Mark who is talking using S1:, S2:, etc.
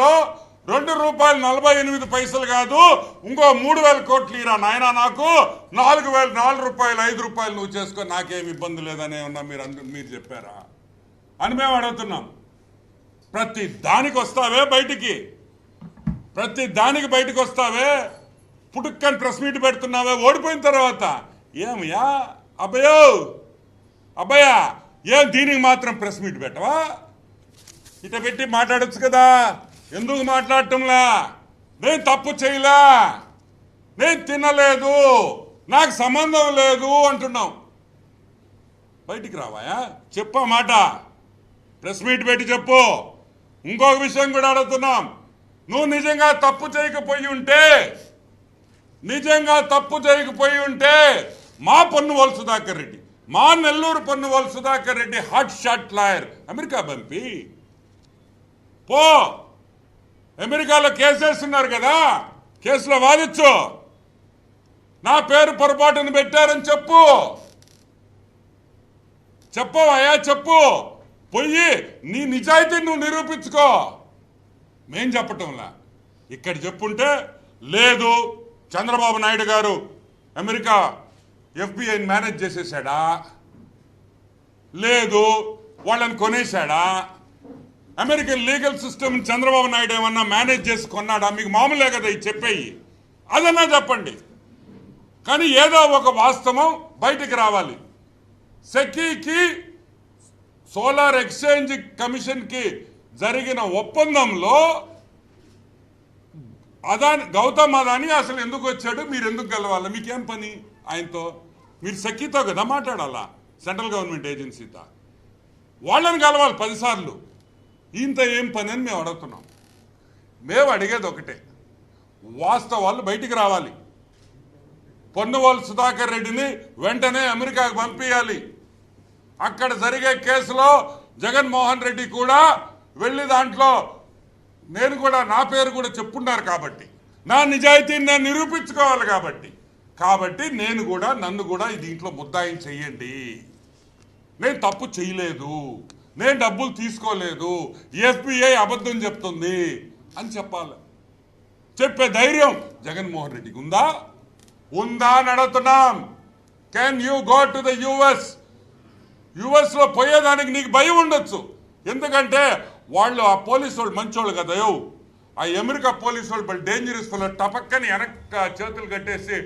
S1: లో ₹2.48 కాదు ఇంకో 3,000 కోట్లు ఇరా నాయన నాకు 4,000 రూపాయలు 5 రూపాయలు నువ్వు చేసుకో నాకేం ఇబ్బంది లేదనే ఉన్నా మీరు చెప్పారా అని మేము అడుగుతున్నాం. ప్రతి దానికి వస్తావే బయటికి, ప్రతి దానికి బయటకు వస్తావే, పుట్టుక్కని ప్రెస్ మీట్ పెడుతున్నావే ఓడిపోయిన తర్వాత. ఏమయ్యా అబ్బయ్యా ఏం దీనికి మాత్రం ప్రెస్ మీట్ పెట్టవా? ఇట పెట్టి మాట్లాడచ్చు కదా, ఎందుకు మాట్లాడటంలా? నేను తప్పు చేయలా, నేను తినలేదు, నాకు సంబంధం లేదు అంటున్నావు. బయటికి రావాయా? చెప్పా మాట, ప్రెస్ మీట్ పెట్టి చెప్పు. ఇంకొక విషయం కూడా అడుగుతున్నాం, నువ్వు నిజంగా తప్పు చేయకపోయి ఉంటే మా పొన్నువోలు సుధాకర్ రెడ్డి, మా Nellore Ponnavolu Sudhakar Reddy hot shot lawyer America పంపి పో. అమెరికాలో కేసేస్తున్నారు కదా, కేసులో వాదించు. నా పేరు పొరపాటును పెట్టారని చెప్పవయ్యా, చెప్పు. పోయి నీ నిజాయితీ నువ్వు నిరూపించుకో. మేం చెప్పటంలా, ఇక్కడ చెప్పుంటే లేదు చంద్రబాబు నాయుడు గారు అమెరికా FBI మేనేజ్ చేసేసాడా, లేదు వాళ్ళని కొనేశాడా, American legal system Chandrababu Naidu ఏమన్నా మేనేజ్ చేసి కొన్నాడా? మీకు మామూలే కదా ఇది చెప్పేయి, అదన్నా చెప్పండి. కానీ ఏదో ఒక వాస్తవం బయటికి రావాలి. సెకీకి సోలార్ ఎక్స్చేంజ్ కమిషన్కి జరిగిన ఒప్పందంలో గౌతమ్ అదాని అసలు ఎందుకు వచ్చాడు, మీరు ఎందుకు గెలవాలి? మీకేం పని ఆయనతో? మీరు సెకీతో కదా మాట్లాడాలా, సెంట్రల్ గవర్నమెంట్ ఏజెన్సీతో. వాళ్ళని కలవాలి 10 సార్లు. ఇంత ఏం పని అని మేము అడుగుతున్నాం. మేము అడిగేది ఒకటే, వాస్తవాలు బయటికి రావాలి. పొన్నువోలు సుధాకర్ రెడ్డిని వెంటనే అమెరికాకు పంపించాలి. అక్కడ జరిగే కేసులో జగన్మోహన్ రెడ్డి కూడా వెళ్ళి దాంట్లో నేను కూడా నా పేరు కూడా చెప్పున్నారు కాబట్టి, నా నిజాయితీని నేను నిరూపించుకోవాలి కాబట్టి నన్ను కూడా దీంట్లో ముద్దాయిని చెయ్యండి. నేను తప్పు చేయలేదు, నేను డబ్బులు తీసుకోలేదు, FBI అబద్ధం చెప్తుంది అని చెప్పాలి. చెప్పే ధైర్యం జగన్మోహన్ రెడ్డికి ఉందా అని అడుగుతున్నాం. Can you go to the US లో పోయేదానికి నీకు భయం ఉండొచ్చు, ఎందుకంటే వాళ్ళు ఆ పోలీసు వాళ్ళు మంచోళ్ళు కదా. ఆ అమెరికా పోలీసు వాళ్ళు డేంజరస్ వాళ్ళు టపక్కని వెనక చేతులు కట్టేసి